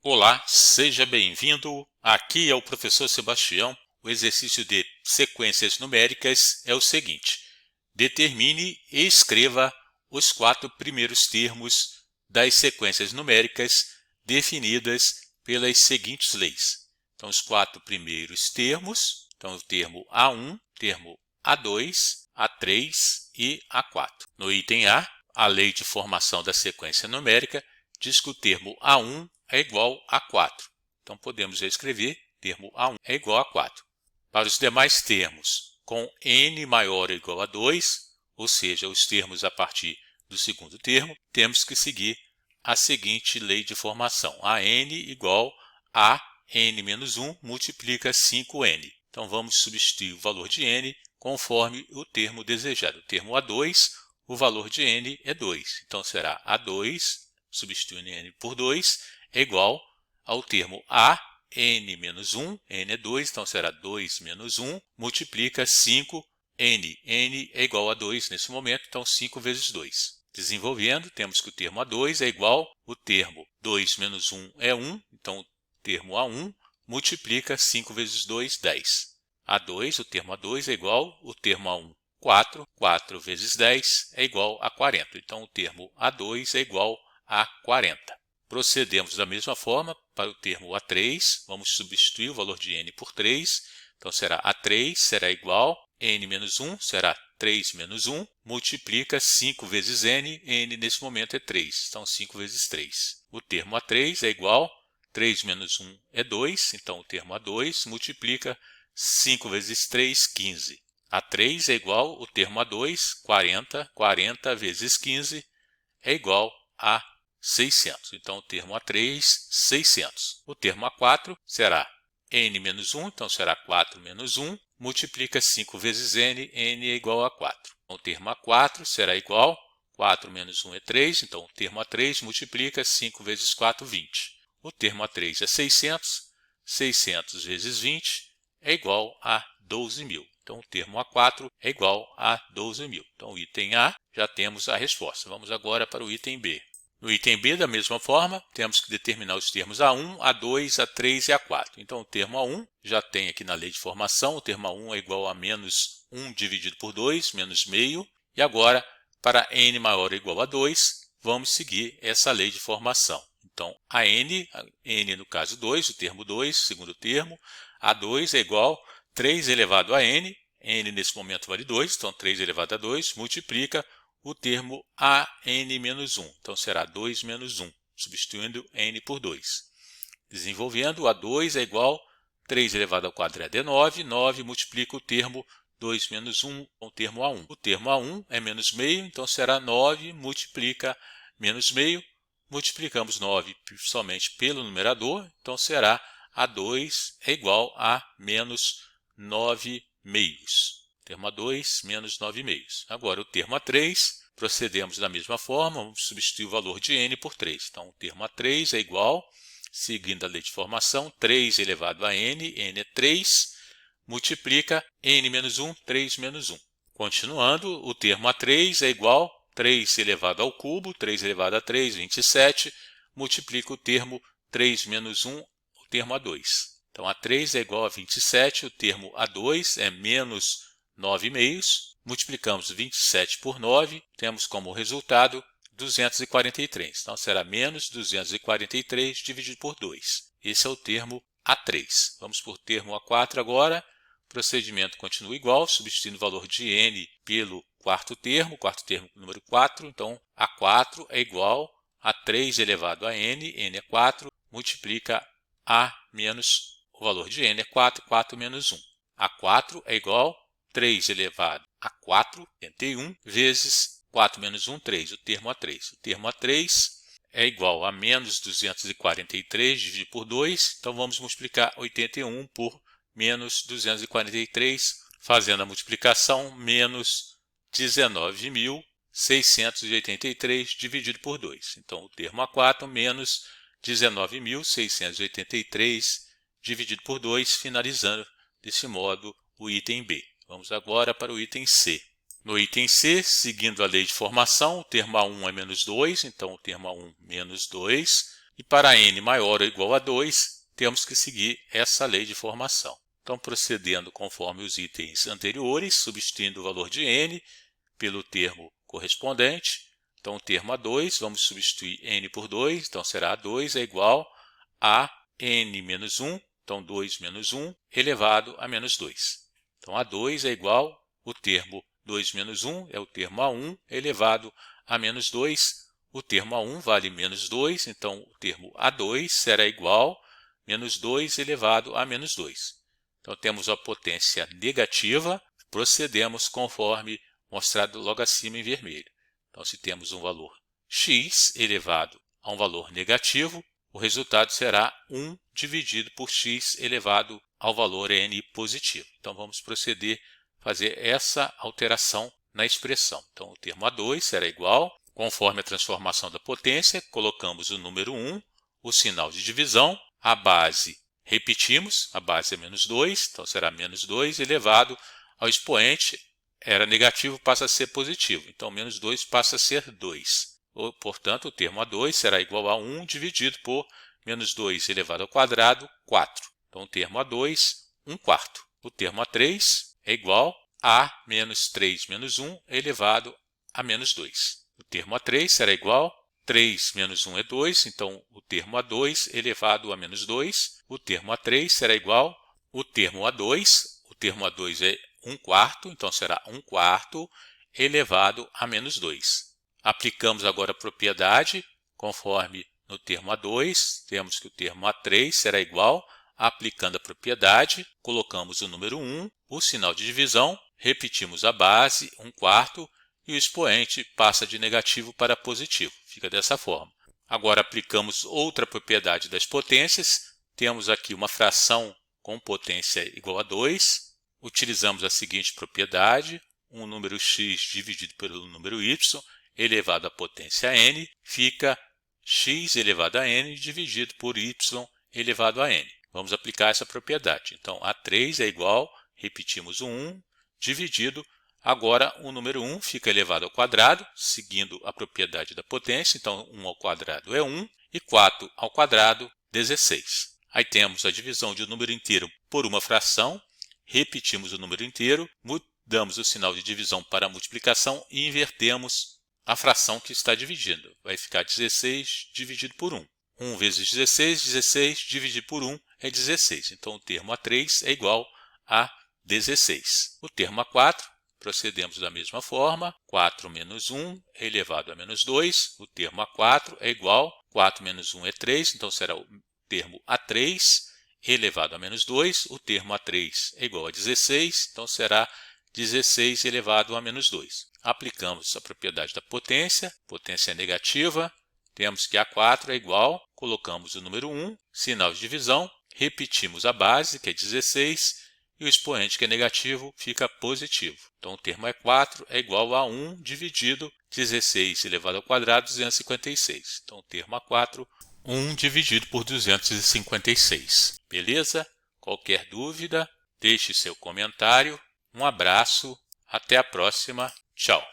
Olá, seja bem-vindo. Aqui é o professor Sebastião. O exercício de sequências numéricas é o seguinte: determine e escreva os 4 primeiros termos das sequências numéricas definidas pelas seguintes leis. Então, os 4 primeiros termos, então o termo A1, termo A2, A3 e A4. No item A lei de formação da sequência numérica diz que o termo A1 é igual a 4. Então, podemos escrever termo A1 é igual a 4. Para os demais termos com n maior ou igual a 2, ou seja, os termos a partir do segundo termo, temos que seguir a seguinte lei de formação. A n igual a n menos 1 multiplica 5n. Então, vamos substituir o valor de n conforme o termo desejado. O termo A2, o valor de n é 2. Então, será A2, substituindo n por 2, é igual ao termo A, n menos 1, n é 2, então será 2 menos 1, multiplica 5, n. n é igual a 2 nesse momento, então 5 vezes 2. Desenvolvendo, temos que o termo A2 é igual, o termo 2 menos 1 é 1, então o termo A1 multiplica 5 vezes 2, 10. A2, o termo A2 é igual, o termo A1, 4, 4 vezes 10 é igual a 40. Então, o termo A2 é igual a 40. Procedemos da mesma forma para o termo A3, vamos substituir o valor de n por 3, então será A3 será igual, n menos 1 será 3 menos 1, multiplica 5 vezes n, n nesse momento é 3, então 5 vezes 3. O termo A3 é igual, 3 menos 1 é 2, então o termo A2 multiplica 5 vezes 3, 15. A3 é igual, o termo A2, 40, 40 vezes 15 é igual a 600. Então, o termo A3, 600. O termo A4 será n menos 1, então será 4 menos 1, multiplica 5 vezes n, n é igual a 4. Então, o termo A4 será igual, 4 menos 1 é 3, então o termo A3 multiplica 5 vezes 4, 20. O termo A3 é 600, 600 vezes 20 é igual a 12.000. Então, o termo A4 é igual a 12.000. Então, o item A, já temos a resposta. Vamos agora para o item B. No item B, da mesma forma, temos que determinar os termos A1, A2, A3 e A4. Então, o termo A1 já tem aqui na lei de formação, o termo A1 é igual a menos 1 dividido por 2, menos meio. E agora, para n maior ou igual a 2, vamos seguir essa lei de formação. Então, a n no caso 2, o termo 2, segundo termo, A2 é igual a 3 elevado a n, n nesse momento vale 2, então 3 elevado a 2, multiplica o termo AN menos 1. Então, será 2 menos 1, substituindo n por 2. Desenvolvendo, A2 é igual a 3 elevado ao quadrado é 9, 9 multiplica o termo 2 menos 1 com o termo A1. O termo A1 é menos meio, então será 9 multiplica menos meio. Multiplicamos 9 somente pelo numerador, então será A2 é igual a menos 9 meios. Termo A2 menos 9 meios. Agora, o termo A3, procedemos da mesma forma, vamos substituir o valor de n por 3. Então, o termo A3 é igual, seguindo a lei de formação, 3 elevado a n, n é 3, multiplica n menos 1, 3 menos 1. Continuando, o termo A3 é igual, 3 elevado ao cubo, 3 elevado a 3, 27, multiplica o termo 3 menos 1, o termo A2. Então, A3 é igual a 27, o termo A2 é menos 9 meios, multiplicamos 27 por 9, temos como resultado 243. Então, será menos 243 dividido por 2. Esse é o termo A3. Vamos por termo A4 agora. O procedimento continua igual, substituindo o valor de n pelo quarto termo número 4. Então, A4 é igual a 3 elevado a n, n é 4, multiplica A menos o valor de n é 4, 4 menos 1. A4 é igual a 3 elevado a 4, 81, vezes 4 menos 1, 3, o termo A3. O termo A3 é igual a menos 243 dividido por 2, então vamos multiplicar 81 por menos 243, fazendo a multiplicação, menos 19.683 dividido por 2. Então, o termo A4 menos 19.683 dividido por 2, finalizando desse modo o item B. Vamos agora para o item C. No item C, seguindo a lei de formação, o termo A1 é menos 2, então o termo A1 menos 2. E para n maior ou igual a 2, temos que seguir essa lei de formação. Então, procedendo conforme os itens anteriores, substituindo o valor de n pelo termo correspondente. Então, o termo A2, vamos substituir n por 2, então será A2 é igual a n menos 1, então 2 menos 1 elevado a menos 2. Então, A2 é igual, o termo 2 menos 1 é o termo A1 elevado a menos 2. O termo A1 vale menos 2, então o termo A2 será igual a menos 2 elevado a menos 2. Então, temos a potência negativa, procedemos conforme mostrado logo acima em vermelho. Então, se temos um valor x elevado a um valor negativo, o resultado será 1 dividido por x elevado ao valor n positivo. Então, vamos proceder a fazer essa alteração na expressão. Então, o termo A2 será igual, conforme a transformação da potência, colocamos o número 1, o sinal de divisão, a base, repetimos, a base é menos 2, então será menos 2 elevado ao expoente, era negativo, passa a ser positivo. Então, menos 2 passa a ser 2. Portanto, o termo A2 será igual a 1 dividido por menos 2 elevado ao quadrado, 4. Então, o termo A2, 1 quarto. O termo A3 é igual a menos 3 menos 1 elevado a menos 2. O termo A3 será igual a 3 menos 1 é 2, então o termo A2 elevado a menos 2. O termo A3 será igual o termo A2 é 1 quarto, então será 1 quarto elevado a menos 2. Aplicamos agora a propriedade, conforme no termo A2, temos que o termo A3 será igual, aplicando a propriedade, colocamos o número 1, o sinal de divisão, repetimos a base, 1 quarto, e o expoente passa de negativo para positivo. Fica dessa forma. Agora aplicamos outra propriedade das potências, temos aqui uma fração com potência igual a 2, utilizamos a seguinte propriedade, um número x dividido pelo número y elevado à potência n, fica x elevado a n dividido por y elevado a n. Vamos aplicar essa propriedade. Então, A3 é igual, repetimos o 1, dividido, agora o número 1 fica elevado ao quadrado, seguindo a propriedade da potência, então 1 ao quadrado é 1, e 4 ao quadrado, 16. Aí temos a divisão de um número inteiro por uma fração, repetimos o número inteiro, mudamos o sinal de divisão para multiplicação e invertemos a fração que está dividindo. Vai ficar 16 dividido por 1. 1 vezes 16, 16 dividido por 1 é 16. Então, o termo A3 é igual a 16. O termo A4, procedemos da mesma forma. 4 menos 1 elevado a menos 2. O termo A4 é igual. 4 menos 1 é 3, então será o termo A3 elevado a menos 2. O termo A3 é igual a 16, então será 16 elevado a menos 2. Aplicamos a propriedade da potência é negativa, temos que A4 é igual, colocamos o número 1, sinal de divisão, repetimos a base, que é 16, e o expoente, que é negativo, fica positivo. Então, o termo E4 é igual a 1 dividido 16 elevado ao quadrado, 256. Então, o termo A4, 1 dividido por 256. Beleza? Qualquer dúvida, deixe seu comentário. Um abraço, até a próxima. Tchau!